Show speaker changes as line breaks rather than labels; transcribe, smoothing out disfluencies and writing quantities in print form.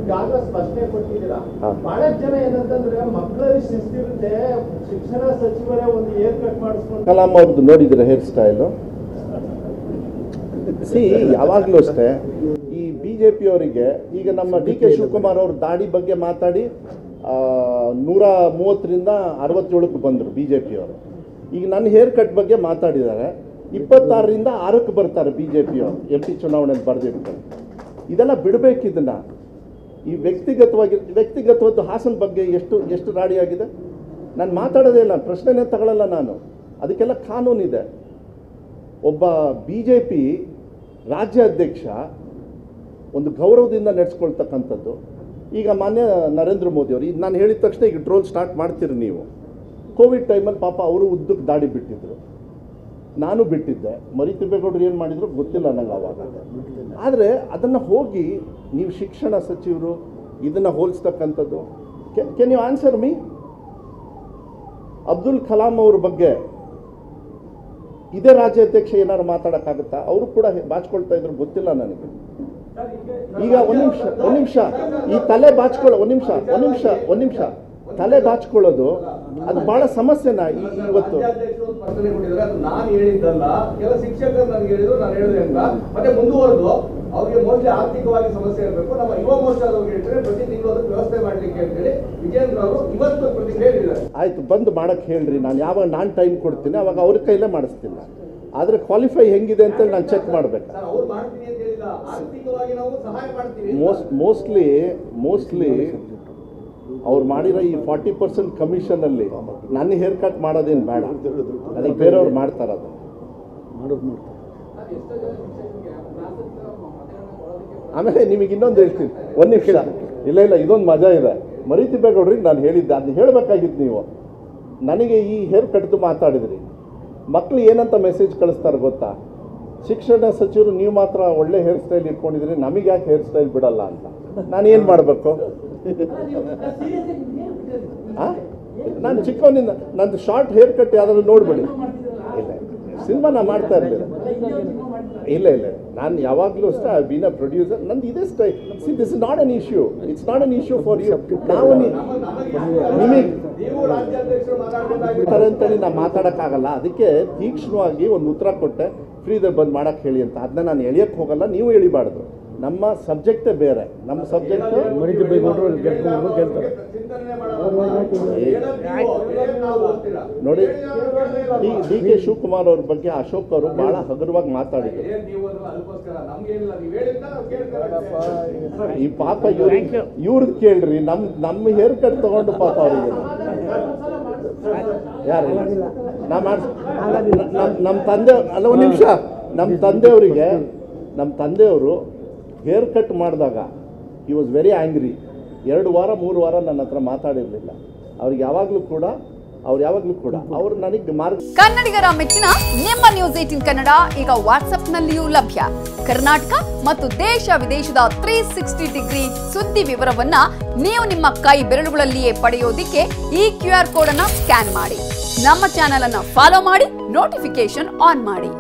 ಈಗಾಗಲೇ ಸ್ಪಷ್ಟನೆ ಕೊಟ್ಟಿದ್ದೀರಾ. ಬಹಳಷ್ಟು ಜನ ಏನಂತಂದ್ರೆ ಮಕ್ಕಳಲ್ಲಿ ಶಿಸ್ತಿರುತ್ತೆ, ಶಿಕ್ಷಣ ಸಚಿವರೇ ಒಂದು ಹೇರ್ ಕಟ್ ಮಾಡಿಸ್ಕೊಂಡು
ಕಲಾಂ ಅವ್ರದ್ದು ನೋಡಿದ್ರೆ ಹೇರ್ ಸ್ಟೈಲು ಯಾವಾಗಲೂ ಅಷ್ಟೇ. ಈ BJP ಅವರಿಗೆ ಈಗ ನಮ್ಮ DK ಶಿವಕುಮಾರ್ ಅವ್ರ ದಾಡಿ ಬಗ್ಗೆ ಮಾತಾಡಿ 130ರಿಂದ 67ಕ್ಕೆ ಬಂದರು BJP ಅವರು. ಈಗ ನನ್ನ ಹೇರ್ ಕಟ್ ಬಗ್ಗೆ ಮಾತಾಡಿದ್ದಾರೆ, 26ರಿಂದ 6ಕ್ಕೆ ಬರ್ತಾರೆ BJP ಅವರು MP ಚುನಾವಣೆಯಲ್ಲಿ ಬರೆದಿರ್ತಾರೆ. ಇದೆಲ್ಲ ಬಿಡಬೇಕು. ಇದನ್ನು ಈ ವ್ಯಕ್ತಿಗತವಾದ ಹಾಸನ ಬಗ್ಗೆ ಎಷ್ಟು ರಾಡಿಯಾಗಿದೆ. ನಾನು ಮಾತಾಡೋದೇ ಇಲ್ಲ, ಪ್ರಶ್ನೆನೇ ತಗೊಳ್ಳಲ್ಲ ನಾನು. ಅದಕ್ಕೆಲ್ಲ ಕಾನೂನಿದೆ. ಒಬ್ಬ BJP ರಾಜ್ಯಾಧ್ಯಕ್ಷ ಒಂದು ಗೌರವದಿಂದ ನಡೆಸ್ಕೊಳ್ತಕ್ಕಂಥದ್ದು. ಈಗ ಮಾನ್ಯ ನರೇಂದ್ರ ಮೋದಿ ಅವರು ಇದು ನಾನು ಹೇಳಿದ ತಕ್ಷಣ ಈಗ ಟ್ರೋಲ್ ಸ್ಟಾರ್ಟ್ ಮಾಡ್ತೀರಿ ನೀವು. ಕೋವಿಡ್ ಟೈಮಲ್ಲಿ ಪಾಪ ಅವರು ಉದ್ದಕ್ಕೆ ದಾಡಿ ಬಿಟ್ಟಿದ್ದರು, ನಾನು ಬಿಟ್ಟಿದ್ದೆ. ಮರಿತಿಬ್ಬೇಗೌಡರು ಏನು ಮಾಡಿದ್ರು ಗೊತ್ತಿಲ್ಲ ನಂಗೆ ಆವಾಗ. ಆದರೆ ಅದನ್ನು ಹೋಗಿ ನೀವು ಶಿಕ್ಷಣ ಸಚಿವರು ಇದನ್ನು ಹೋಲಿಸ್ತಕ್ಕಂಥದ್ದು. Can you answer me? Abdul Kalam ಅವ್ರ ಬಗ್ಗೆ ಇದೇ ರಾಜ್ಯಾಧ್ಯಕ್ಷ ಏನಾದ್ರು ಮಾತಾಡೋಕ್ಕಾಗುತ್ತಾ? ಅವರು ಕೂಡ ಬಾಚ್ಕೊಳ್ತಾ ಇದ್ರು, ಗೊತ್ತಿಲ್ಲ ನನಗೆ. ಈಗ ಒಂದು ನಿಮಿಷ ಈ ತಲೆ ಬಾಚ್ಕೊಳ್ಳೋ ಒಂದು ನಿಮಿಷ ತಲೆ ಬಾಚ್ಕೊಳ್ಳೋದು ಅದು ಬಹಳ ಸಮಸ್ಯೆನ ಇವತ್ತು.
ನಾನು ಹೇಳಿದ್ದಲ್ಲ, ಕೆಲ ಶಿಕ್ಷಕರು ನನಗೆ ಹೇಳಿದ್ರು, ನಾನು ಹೇಳಿದೆ ಅಂತ ಮತ್ತೆ ಮುಂದುವರೆದು ಅವ್ರಿಗೆ ಮೋಸ್ಟ್ಲಿ ಆರ್ಥಿಕವಾಗಿ ಸಮಸ್ಯೆ ಇರಬೇಕು, ನಮ್ಮ ಯುವ ಮೋರ್ಚಾ ಅವ್ರಿಗೆ ಹೇಳ್ತಾರೆ ಪ್ರತಿ ತಿಂಗಳು ಅದಕ್ಕೆ ವ್ಯವಸ್ಥೆ ಮಾಡ್ಲಿಕ್ಕೆ ಅಂತೇಳಿ ವಿಜೇಂದ್ರ ಅವರು ಇವತ್ತು ಪ್ರತಿಕ್ರಿಯೆ ಹೇಳಿದ್ದಾರೆ.
ಆಯ್ತು, ಬಂದು ಮಾಡಕ್ಕೆ ಹೇಳ್ರಿ, ನಾನು ಟೈಮ್ ಕೊಡ್ತೀನಿ, ಅವಾಗ ಅವ್ರ ಕೈಲೇ ಮಾಡಿಸ್ತಿಲ್ಲ. ಆದರೆ ಕ್ವಾಲಿಫೈ ಹೆಂಗಿದೆ ಅಂತೇಳಿ ನಾನು ಚೆಕ್ ಮಾಡಬೇಕು.
ಅವ್ರು ಮಾಡ್ತೀನಿ ಅಂತ ಹೇಳಿಲ್ಲ, ಆರ್ಥಿಕವಾಗಿ ನಾವು ಸಹಾಯ ಮಾಡ್ತೀವಿ.
ಮೋಸ್ಟ್ಲಿ ಅವ್ರು ಮಾಡಿರೋ ಈ 40% ಕಮಿಷನಲ್ಲಿ ನನ್ನ ಹೇರ್ ಕಟ್ ಮಾಡೋದೇನು ಬೇಡ, ಅದಕ್ಕೆ ಬೇರೆಯವ್ರು ಮಾಡ್ತಾರೆ. ಅದು ಆಮೇಲೆ ನಿಮಗೆ ಇನ್ನೊಂದು ಹೇಳ್ತೀನಿ, ಒಂದು ನಿಮಿಷ. ಇಲ್ಲ ಇದೊಂದು ಮಜಾ ಇದೆ. ಮರಿತಿಬ್ಬೇಗೌಡ್ರಿಗೆ ನಾನು ಹೇಳಿದ್ದೆ, ಅದು ಹೇಳಬೇಕಾಗಿತ್ತು ನೀವು. ನನಗೆ ಈ ಹೇರ್ ಕಟ್ದು ಮಾತಾಡಿದ್ರಿ, ಮಕ್ಕಳು ಏನಂತ ಮೆಸೇಜ್ ಕಳಿಸ್ತಾರೆ ಗೊತ್ತಾ? ಶಿಕ್ಷಣ ಸಚಿವರು ನೀವು ಮಾತ್ರ ಒಳ್ಳೆ ಹೇರ್ ಸ್ಟೈಲ್ ಇಟ್ಕೊಂಡಿದ್ರಿ, ನಮಗೆ ಯಾಕೆ ಹೇರ್ ಸ್ಟೈಲ್ ಬಿಡಲ್ಲ ಅಂತ. ನಾನು ಏನು ಮಾಡಬೇಕು? ನಾನು ಚಿಕ್ಕವನಿಂದ ನಂದು ಶಾರ್ಟ್ ಹೇರ್ ಕಟ್ ಯಾವ್ದಾದ್ರು ನೋಡ್ಬೇಡಿ. ಇಲ್ಲ ಸಿನಿಮಾ ನಾನು ಮಾಡ್ತಾ ಇರಲಿಲ್ಲ. ಇಲ್ಲ ನಾನು ಯಾವಾಗಲೂ ಅಷ್ಟೇ ಐ ಬೀನ್ ಅ ಪ್ರೊಡ್ಯೂಸರ್. ನಂದು ಇದೇ style. See this is not an issue, it's not an issue for you. ನಾವು ನಿಮಗೆ ಅಂತೇಳಿ ನಾವು ಮಾತಾಡೋಕ್ಕಾಗಲ್ಲ. ಅದಕ್ಕೆ ತೀಕ್ಷ್ಣವಾಗಿ ಒಂದು ಉತ್ತರ ಕೊಟ್ಟೆ, ಫ್ರೀದಲ್ಲಿ ಬಂದು ಮಾಡೋಕ್ಕೆ ಹೇಳಿ ಅಂತ. ಅದನ್ನ ನಾನು ಎಳಿಯೋಕ್ಕೆ ಹೋಗಲ್ಲ, ನೀವು ಎಳಿಬಾರ್ದು. ನಮ್ಮ ಸಬ್ಜೆಕ್ಟೇ ಬೇರೆ. ನಮ್ಮ ಸಬ್ಜೆಕ್ಟ್ ನೋಡಿ, DK ಶಿವಕುಮಾರ್ ಅವ್ರ ಬಗ್ಗೆ ಅಶೋಕ್ ಅವರು ಬಹಳ ಹಗುರವಾಗಿ ಮಾತಾಡಿದ್ರು. ಈ ಪಾಪ ಇವ್ರದ್ದು ಕೇಳ್ರಿ, ನಮ್ಮ ಹೇರ್ ಕಟ್ ತಗೊಂಡು ಪಾಪ ಅವರಿಗೆ ಯಾರು ನಮ್ಮ ತಂದೆ ಅಲ್ಲ, ಒಂದು ನಿಮಿಷ. ನಮ್ಮ ತಂದೆಯವರು ಹೇರ್ ಕಟ್ ಮಾಡಿದಾಗ ಹಿ ವಾಸ್ ವೆರಿ ಆ್ಯಂಗ್ರಿ. 2 ವಾರ 3 ವಾರ ನನ್ನ ಹತ್ರ ಮಾತಾಡಿರಲಿಲ್ಲ. ಅವ್ರಿಗೆ ಯಾವಾಗಲೂ ಕೂಡ ಅವರು ನನಗೆ
ಕನ್ನಡಿಗರ ಮೆಚ್ಚಿನ ನಿಮ್ಮ ನ್ಯೂಸ್ 18 ಕನ್ನಡ ಈಗ ವಾಟ್ಸ್ಆಪ್ನಲ್ಲಿಯೂ ಲಭ್ಯ. ಕರ್ನಾಟಕ ಮತ್ತು ದೇಶ ವಿದೇಶದ 360 ಡಿಗ್ರಿ ಸುದ್ದಿ ವಿವರವನ್ನ ನೀವು ನಿಮ್ಮ ಕೈ ಬೆರಳುಗಳಲ್ಲಿಯೇ ಪಡೆಯೋದಿಕ್ಕೆ ಈ QR ಕೋಡ್ ಅನ್ನು ಸ್ಕ್ಯಾನ್ ಮಾಡಿ. ನಮ್ಮ ಚಾನೆಲ್ ಅನ್ನು ಫಾಲೋ ಮಾಡಿ, ನೋಟಿಫಿಕೇಶನ್ ಆನ್ ಮಾಡಿ.